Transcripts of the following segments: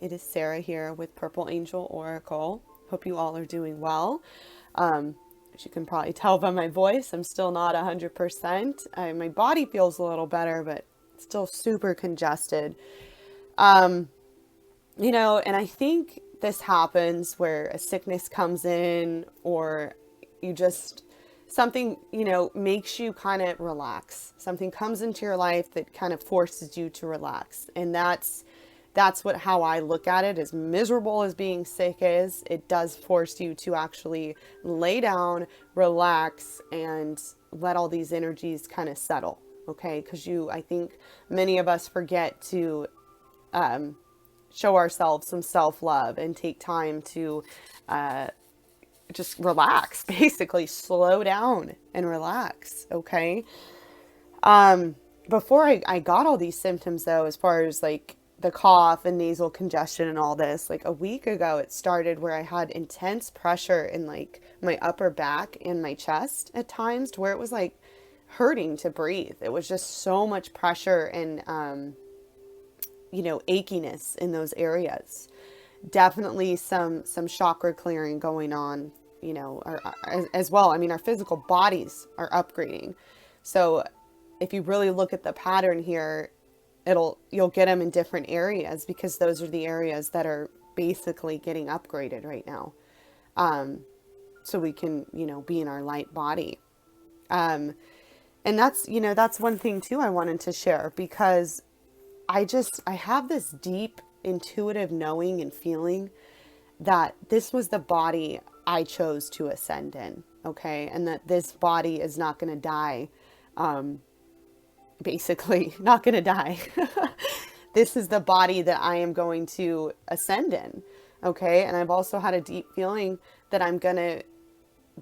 it is Sarah here with Purple Angel Oracle. Hope you all are doing well. As you can probably tell by my voice, I'm still not 100%. My body feels a little better, but still super congested. And I think this happens where a sickness comes in, or you just, something, makes you kind of relax. Something comes into your life that kind of forces you to relax. And that's how I look at it. As miserable as being sick is, it does force you to actually lay down, relax, and let all these energies kind of settle. Okay. Because I think many of us forget to, show ourselves some self-love and take time to just relax, basically slow down and relax. Okay. Before I got all these symptoms though, as far as like the cough and nasal congestion and all this, like a week ago, it started where I had intense pressure in like my upper back and my chest at times, to where it was like hurting to breathe. It was just so much pressure and, achiness in those areas. Definitely some chakra clearing going on, as well. I mean, our physical bodies are upgrading. So if you really look at the pattern here, you'll get them in different areas, because those are the areas that are basically getting upgraded right now. So we can, be in our light body. And that's one thing too I wanted to share, because I have this deep intuitive knowing and feeling that this was the body I chose to ascend in. Okay. And that this body is not going to die. Basically not going to die. This is the body that I am going to ascend in. Okay. And I've also had a deep feeling that I'm going to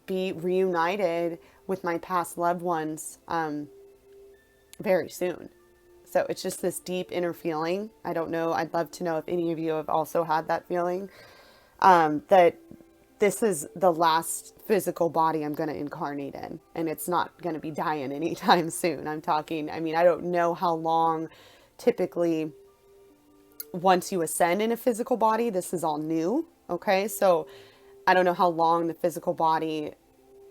be reunited with my past loved ones, very soon. So it's just this deep inner feeling. I don't know. I'd love to know if any of you have also had that feeling, that this is the last physical body I'm going to incarnate in, and it's not going to be dying anytime soon. I don't know how long typically once you ascend in a physical body, this is all new. Okay. So I don't know how long the physical body,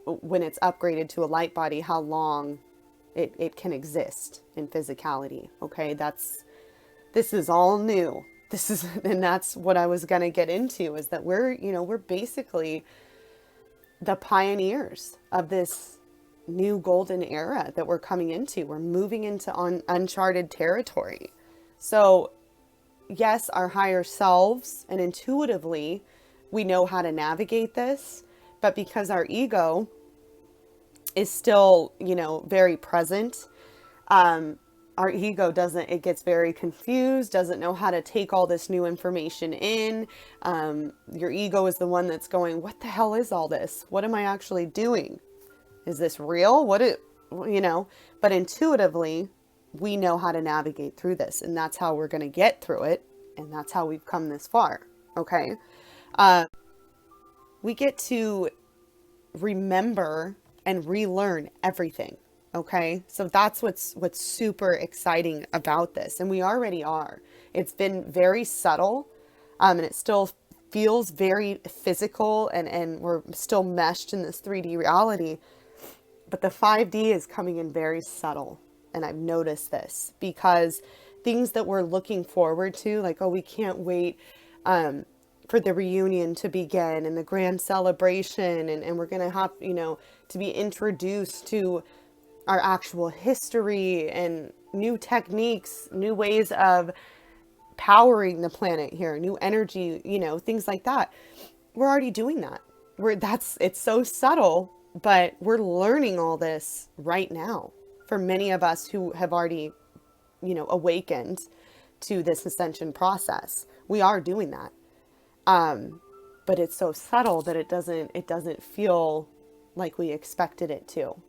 when it's upgraded to a light body, how long it can exist in physicality. Okay. This is all new. And that's what I was going to get into, is that we're basically the pioneers of this new golden era that we're coming into. We're moving into uncharted territory. So yes, our higher selves and intuitively, we know how to navigate this, but because our ego is still, very present, our ego it gets very confused, doesn't know how to take all this new information in. Your ego is the one that's going, what the hell is all this? What am I actually doing? Is this real? But intuitively, we know how to navigate through this, and that's how we're going to get through it. And that's how we've come this far. Okay. We get to remember and relearn everything. Okay. So that's what's super exciting about this. And we already are. It's been very subtle. And it still feels very physical, and we're still meshed in this 3D reality, but the 5D is coming in very subtle. And I've noticed this, because things that we're looking forward to, like, oh, we can't wait, for the reunion to begin and the grand celebration. And we're going to have, to be introduced to our actual history and new techniques, new ways of powering the planet here, new energy, things like that. We're already doing that. It's so subtle, but we're learning all this right now. For many of us who have already, awakened to this ascension process, we are doing that. But it's so subtle that it doesn't feel like we expected it to.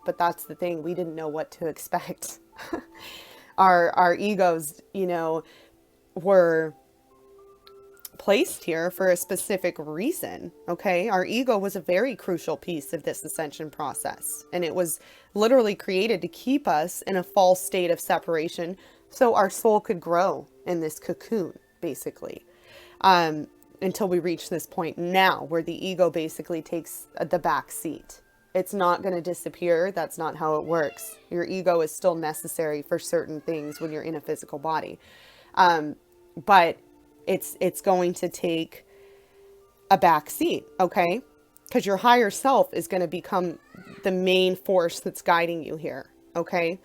But that's the thing. We didn't know what to expect. Our egos, were placed here for a specific reason. Okay. Our ego was a very crucial piece of this ascension process. And it was literally created to keep us in a false state of separation, so our soul could grow in this cocoon, basically. until we reach this point now where the ego basically takes the back seat. It's not going to disappear. That's not how it works. Your ego is still necessary for certain things when you're in a physical body. But it's going to take a back seat, okay? Because your higher self is going to become the main force that's guiding you here, okay?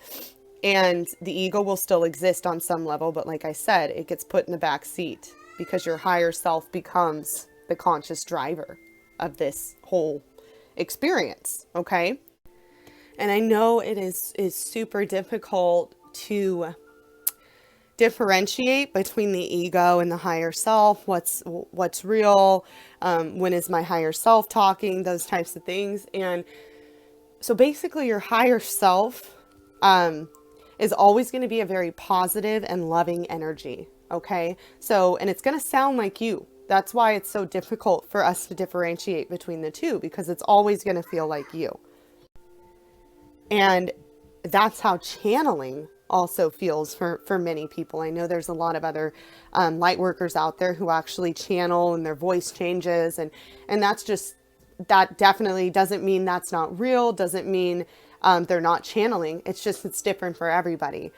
And the ego will still exist on some level, but like I said, it gets put in the back seat because your higher self becomes the conscious driver of this whole experience, okay? And I know it is super difficult to differentiate between the ego and the higher self. What's real? When is my higher self talking? Those types of things. And so basically your higher self is always going to be a very positive and loving energy. Okay. So, and it's going to sound like you. That's why it's so difficult for us to differentiate between the two, because it's always going to feel like you. And that's how channeling also feels for many people. I know there's a lot of other light workers out there who actually channel and their voice changes. And that's just, that definitely doesn't mean that's not real. Doesn't mean they're not channeling. It's just, it's different for everybody.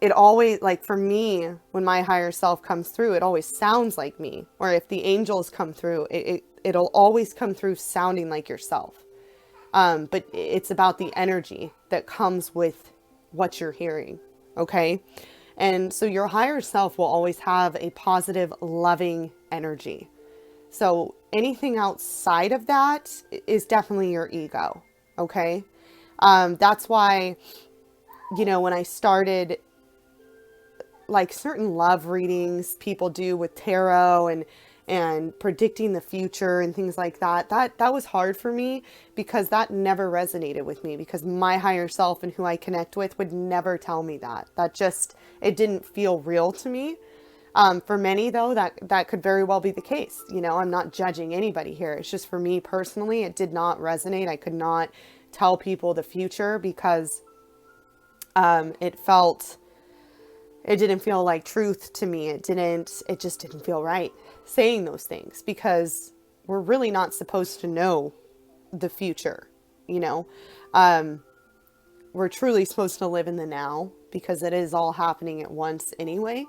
It always, like for me, when my higher self comes through, it always sounds like me. Or if the angels come through, it'll always come through sounding like yourself. But it's about the energy that comes with what you're hearing. Okay. And so your higher self will always have a positive, loving energy. So anything outside of that is definitely your ego. Okay. That's why, you know, when I started like certain love readings people do with tarot and predicting the future and things like that, that was hard for me because that never resonated with me, because my higher self and who I connect with would never tell me that. That just, it didn't feel real to me. For many though, that could very well be the case. You know, I'm not judging anybody here. It's just for me personally, it did not resonate. I could not tell people the future because, it didn't feel like truth to me. It just didn't feel right saying those things, because we're really not supposed to know the future. You know, we're truly supposed to live in the now, because it is all happening at once anyway.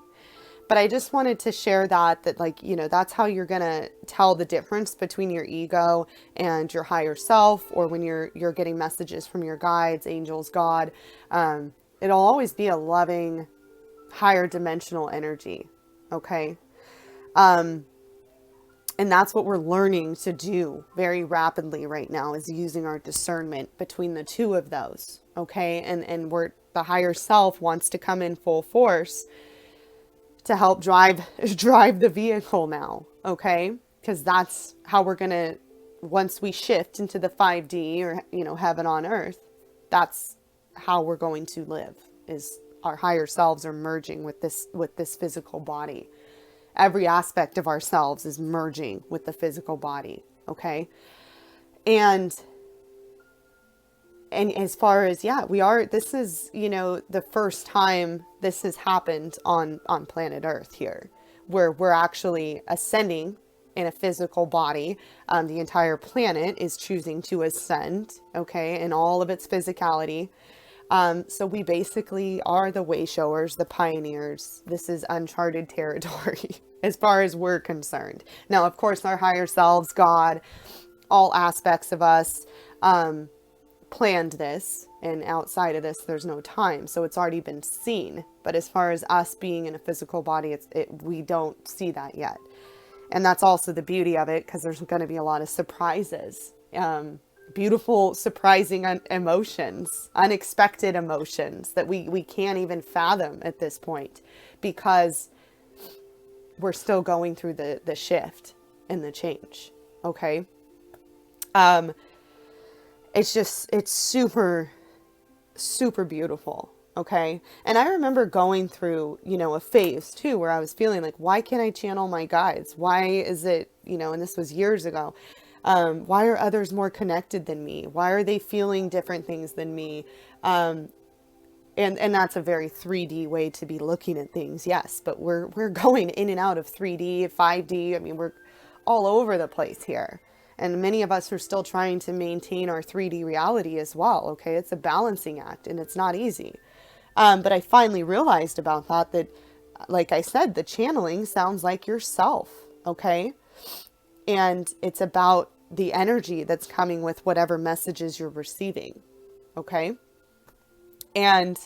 But I just wanted to share that like, you know, that's how you're going to tell the difference between your ego and your higher self, or when you're getting messages from your guides, angels, God. It'll always be a loving, higher dimensional energy. Okay. And that's what we're learning to do very rapidly right now, is using our discernment between the two of those. Okay. And the higher self wants to come in full force to help drive the vehicle now. Okay. Because that's how we're going to, once we shift into the 5D, or, you know, heaven on earth, that's how we're going to live, is our higher selves are merging with this physical body. Every aspect of ourselves is merging with the physical body. Okay. And as far as, this is, you know, the first time this has happened on planet Earth here, where we're actually ascending in a physical body. The entire planet is choosing to ascend. Okay. In all of its physicality. So we basically are the way showers, the pioneers. This is uncharted territory as far as we're concerned. Now, of course, our higher selves, God, all aspects of us, planned this, and outside of this, there's no time. So it's already been seen. But as far as us being in a physical body, we don't see that yet. And that's also the beauty of it, because there's going to be a lot of surprises. Beautiful, surprising emotions, unexpected emotions that we can't even fathom at this point, because we're still going through the shift and the change. Okay. It's super, super beautiful. Okay. And I remember going through, you know, a phase too, where I was feeling like, why can't I channel my guides? Why is it, you know, and this was years ago. Why are others more connected than me? Why are they feeling different things than me? And that's a very 3D way to be looking at things, yes, but we're going in and out of 3D, 5D. I mean, we're all over the place here. And many of us are still trying to maintain our 3D reality as well, okay? It's a balancing act, and it's not easy. But I finally realized about that, like I said, the channeling sounds like yourself, okay? And it's about the energy that's coming with whatever messages you're receiving, okay? And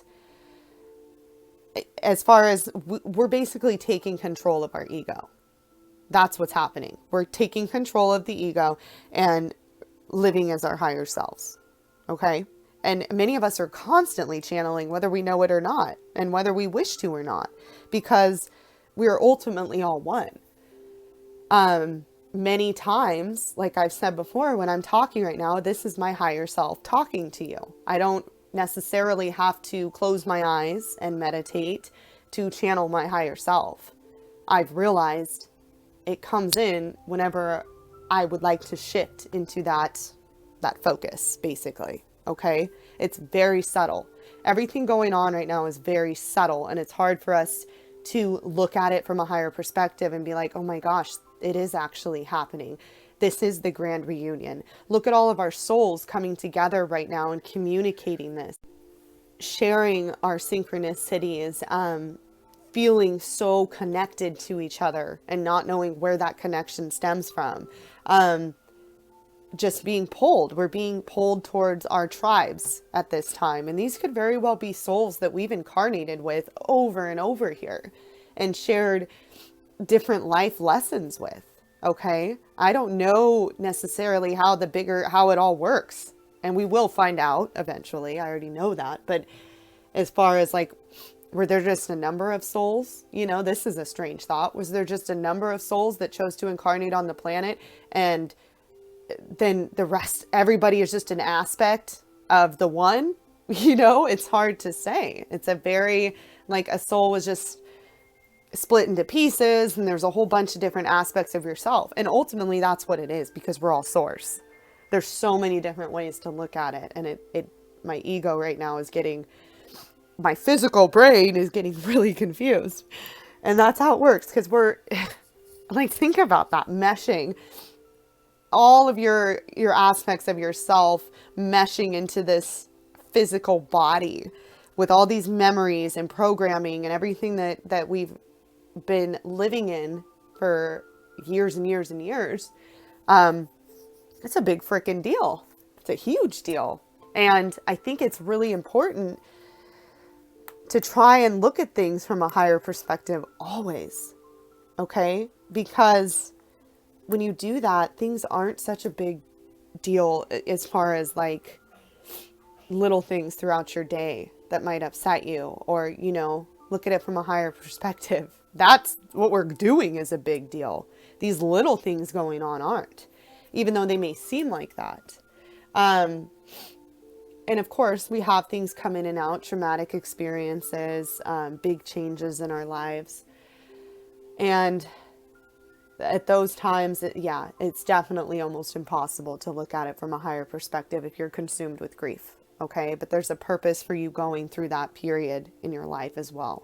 as far as we're basically taking control of our ego. That's what's happening. We're taking control of the ego and living as our higher selves. Okay? And many of us are constantly channeling, whether we know it or not, and whether we wish to or not, because we are ultimately all one. Many times, like I've said before, when I'm talking right now, this is my higher self talking to you. I don't necessarily have to close my eyes and meditate to channel my higher self. I've realized it comes in whenever I would like to shift into that focus, basically. Okay? It's very subtle. Everything going on right now is very subtle, and it's hard for us to look at it from a higher perspective and be like, oh my gosh, it is actually happening. This is the grand reunion. Look at all of our souls coming together right now and communicating this, sharing our synchronicities, feeling so connected to each other and not knowing where that connection stems from. Just being pulled. We're being pulled towards our tribes at this time. And these could very well be souls that we've incarnated with over and over here and shared different life lessons with. Okay. I don't know necessarily how it all works. And we will find out eventually. I already know that. But as far as like, were there just a number of souls? You know, this is a strange thought. Was there just a number of souls that chose to incarnate on the planet, and then the rest, everybody is just an aspect of the one? You know, it's hard to say. It's a very, like, a soul was just split into pieces, and there's a whole bunch of different aspects of yourself. And ultimately that's what it is, because we're all source. There's so many different ways to look at it. And my ego right now is my physical brain is getting really confused. And that's how it works, because we're like, think about that, meshing all of your aspects of yourself, meshing into this physical body with all these memories and programming and everything that we've been living in for years and years and years. It's a big freaking deal. It's a huge deal. And I think it's really important to try and look at things from a higher perspective always. Okay? Because when you do that, things aren't such a big deal as far as like little things throughout your day that might upset you, or, you know, look at it from a higher perspective. That's what we're doing is a big deal. These little things going on aren't, even though they may seem like that. And of course, we have things come in and out, traumatic experiences, big changes in our lives. And at those times, it's definitely almost impossible to look at it from a higher perspective if you're consumed with grief. Okay. But there's a purpose for you going through that period in your life as well.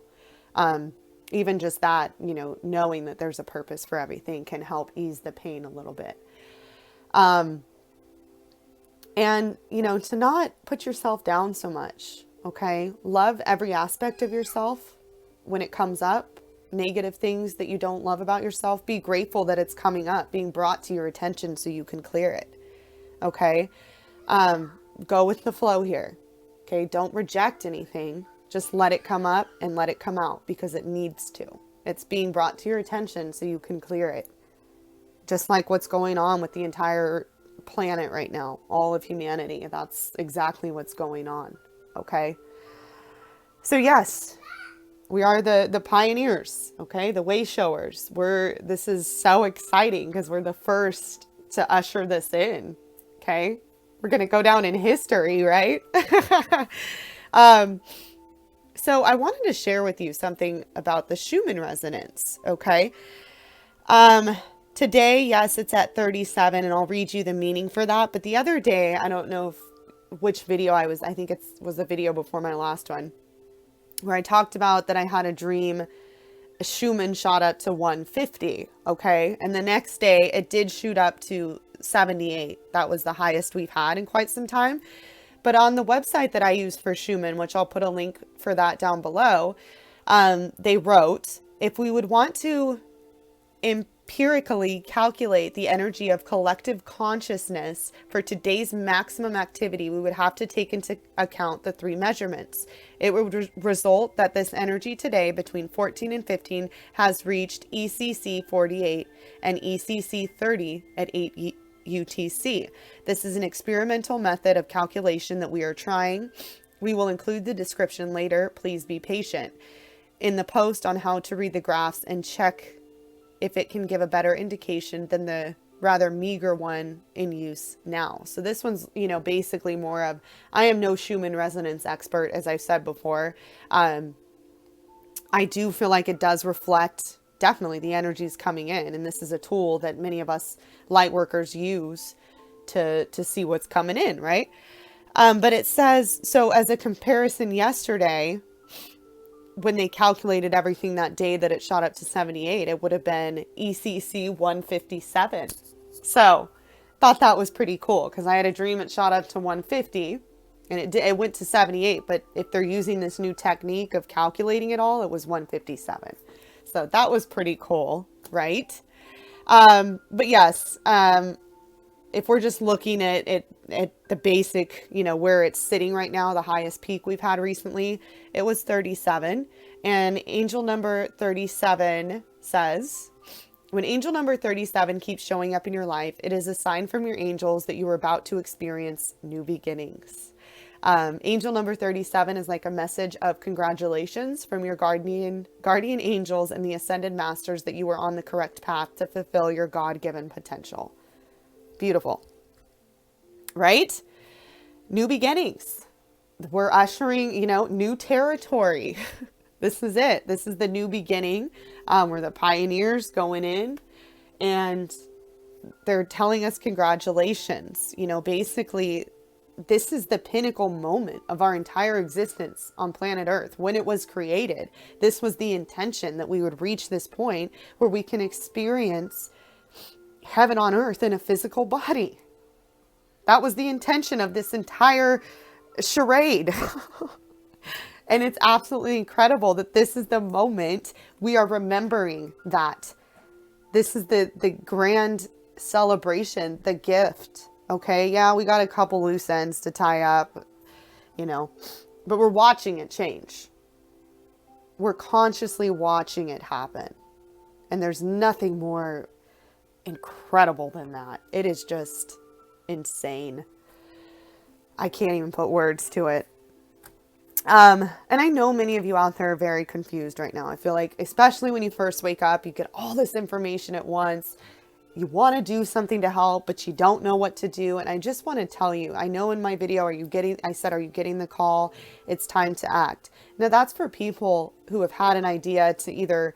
Even just that, you know, knowing that there's a purpose for everything can help ease the pain a little bit. And, you know, to not put yourself down so much. Okay. Love every aspect of yourself when it comes up. Negative things that you don't love about yourself, be grateful that it's coming up, being brought to your attention so you can clear it. Okay. Go with the flow here. Okay. Don't reject anything. Just let it come up and let it come out, because it needs to. It's being brought to your attention so you can clear it. Just like what's going on with the entire planet right now, all of humanity. That's exactly what's going on. Okay. So yes, we are the pioneers. Okay. The way showers. This is so exciting because we're the first to usher this in. Okay. We're going to go down in history, right? So I wanted to share with you something about the Schumann resonance. Okay. Today, yes, it's at 37, and I'll read you the meaning for that. But the other day, I don't know which video I think it was a video before my last one. where I talked about that I had a dream Schumann shot up to 150, okay? And the next day it did shoot up to 78. That was the highest we've had in quite some time. But on the website that I used for Schumann, which I'll put a link for that down below, they wrote, if we would want to empirically calculate the energy of collective consciousness for today's maximum activity, we would have to take into account the three measurements. It would result that this energy today between 14 and 15 has reached ECC 48 and ECC 30 at 8 UTC. This is an experimental method of calculation that we are trying. We will include the description later. Please be patient in the post on how to read the graphs and check if it can give a better indication than the rather meager one in use now. So this one's, basically more of, I am no Schumann resonance expert, as I've said before. I do feel like it does reflect definitely the energies coming in. And this is a tool that many of us light workers use to see what's coming in, right? But it says, so as a comparison yesterday, when they calculated everything that day that it shot up to 78, it would have been ECC 157. So thought that was pretty cool because I had a dream it shot up to 150 and it went to 78. But if they're using this new technique of calculating it all, it was 157. So that was pretty cool, right? But yes, if we're just looking at the basic, where it's sitting right now, the highest peak we've had recently, it was 37. And angel number 37 says, when angel number 37 keeps showing up in your life, it is a sign from your angels that you are about to experience new beginnings. Angel number 37 is like a message of congratulations from your guardian angels and the ascended masters that you are on the correct path to fulfill your God-given potential. Beautiful, right? New beginnings. We're ushering, new territory. This is it. This is the new beginning. We're the pioneers going in, and they're telling us congratulations. Basically, this is the pinnacle moment of our entire existence on planet Earth. When it was created, this was the intention that we would reach this point where we can experience heaven on earth in a physical body. That was the intention of this entire charade. And it's absolutely incredible that this is the moment we are remembering that. This is the grand celebration, the gift. Okay, yeah, we got a couple loose ends to tie up, but we're watching it change. We're consciously watching it happen. And there's nothing more incredible than that. It is just insane. I can't even put words to it. And I know many of you out there are very confused right now. I feel like, especially when you first wake up, you get all this information at once. You want to do something to help, but you don't know what to do. And I just want to tell you, I know in my video, are you getting the call? It's time to act. Now that's for people who have had an idea to either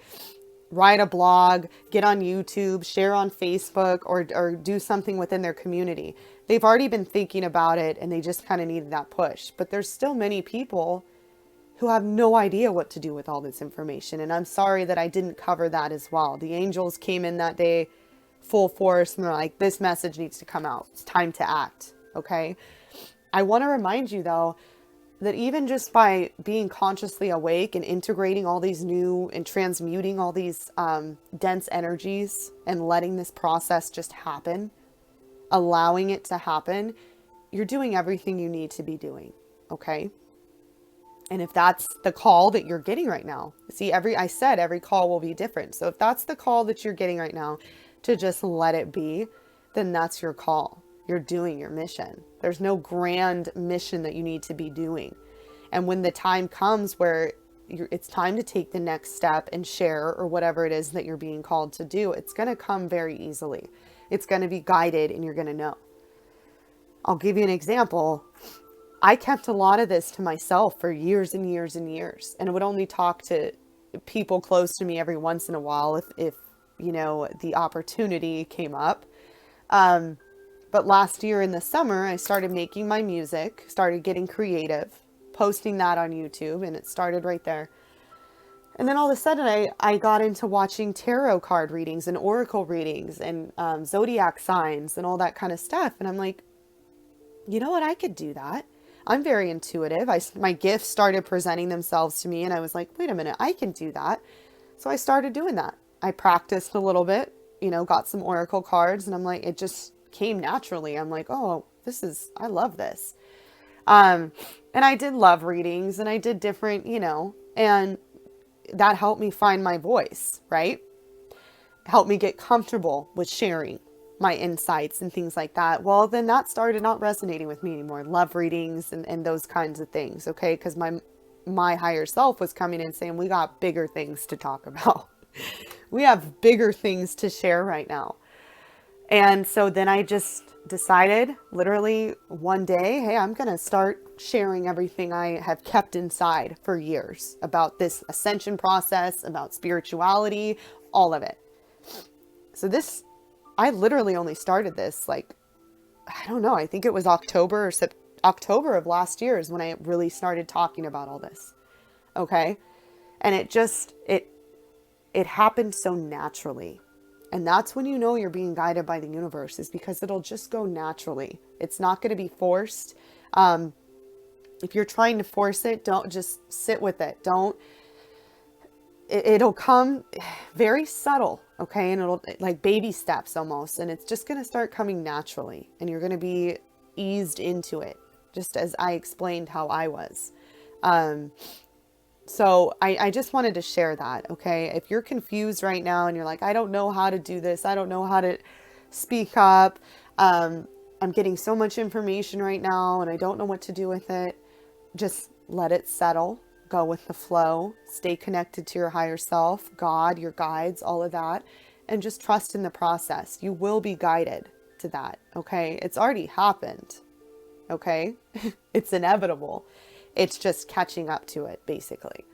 write a blog, get on YouTube, share on Facebook, or do something within their community. They've already been thinking about it and they just kind of needed that push. But there's still many people who have no idea what to do with all this information. And I'm sorry that I didn't cover that as well. The angels came in that day full force and they're like, this message needs to come out. It's time to act. Okay. I want to remind you though, that even just by being consciously awake and integrating all these new and transmuting all these dense energies and letting this process just happen, allowing it to happen, you're doing everything you need to be doing. Okay. And if that's the call that you're getting right now, see, I said every call will be different. So if that's the call that you're getting right now to just let it be, then that's your call. You're doing your mission. There's no grand mission that you need to be doing. And when the time comes where it's time to take the next step and share or whatever it is that you're being called to do, it's going to come very easily. It's going to be guided and you're going to know. I'll give you an example. I kept a lot of this to myself for years and years and years. And I would only talk to people close to me every once in a while if the opportunity came up. But last year in the summer, I started making my music, started getting creative, posting that on YouTube, and it started right there. And then all of a sudden, I got into watching tarot card readings and oracle readings and zodiac signs and all that kind of stuff. And I'm like, you know what? I could do that. I'm very intuitive. My gifts started presenting themselves to me, and I was like, wait a minute, I can do that. So I started doing that. I practiced a little bit, got some oracle cards, and I'm like, it just came naturally. I'm like, oh, I love this. And I did love readings, and I did different, and that helped me find my voice, right? Helped me get comfortable with sharing my insights and things like that. Well, then that started not resonating with me anymore. Love readings and those kinds of things. Okay. Because my higher self was coming in saying, we got bigger things to talk about. We have bigger things to share right now. And so then I just decided literally one day, hey, I'm going to start sharing everything I have kept inside for years about this ascension process, about spirituality, all of it. So I literally only started this I don't know, I think it was October of last year is when I really started talking about all this. Okay. And it happened so naturally. And that's when you know you're being guided by the universe, is because it'll just go naturally. It's not going to be forced. If you're trying to force it, don't just sit with it. It'll come very subtle. Okay. And it'll like baby steps almost. And it's just going to start coming naturally. And you're going to be eased into it, just as I explained how I was. So I just wanted to share that. Okay. If you're confused right now and you're like, I don't know how to do this. I don't know how to speak up. I'm getting so much information right now and I don't know what to do with it. Just let it settle, go with the flow, stay connected to your higher self, God, your guides, all of that, and just trust in the process. You will be guided to that. Okay. It's already happened. Okay. It's inevitable. It's just catching up to it, basically.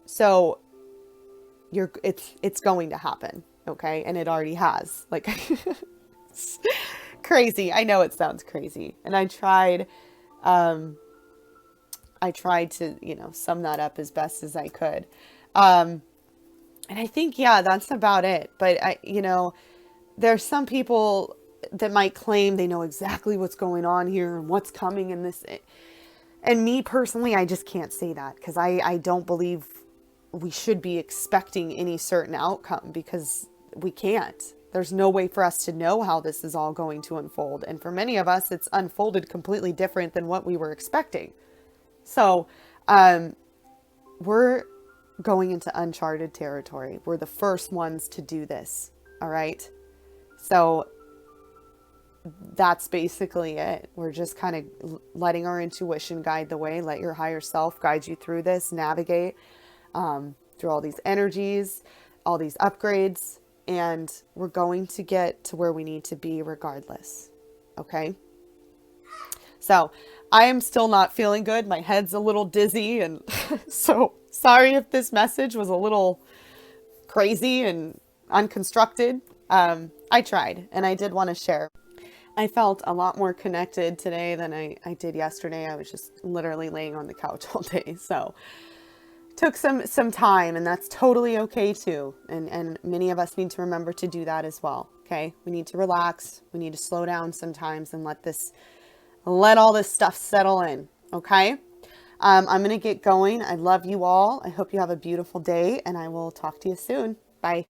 So it's going to happen. Okay. And it already has. It's crazy. I know it sounds crazy. And I tried to, sum that up as best as I could. And I think, yeah, that's about it. But there's some people that might claim they know exactly what's going on here and what's coming in this. And me personally, I just can't say that because I don't believe we should be expecting any certain outcome because we can't. There's no way for us to know how this is all going to unfold. And for many of us, it's unfolded completely different than what we were expecting. So we're going into uncharted territory. We're the first ones to do this. All right. So that's basically it. We're just kind of letting our intuition guide the way. Let your higher self guide you through this, navigate through all these energies, all these upgrades, and we're going to get to where we need to be regardless. Okay. So I am still not feeling good. My head's a little dizzy. And so sorry if this message was a little crazy and unconstructed. I tried and I did want to share. I felt a lot more connected today than I did yesterday. I was just literally laying on the couch all day. So took some time, and that's totally okay too. And many of us need to remember to do that as well. Okay. We need to relax. We need to slow down sometimes and let all this stuff settle in. Okay. I'm going to get going. I love you all. I hope you have a beautiful day, and I will talk to you soon. Bye.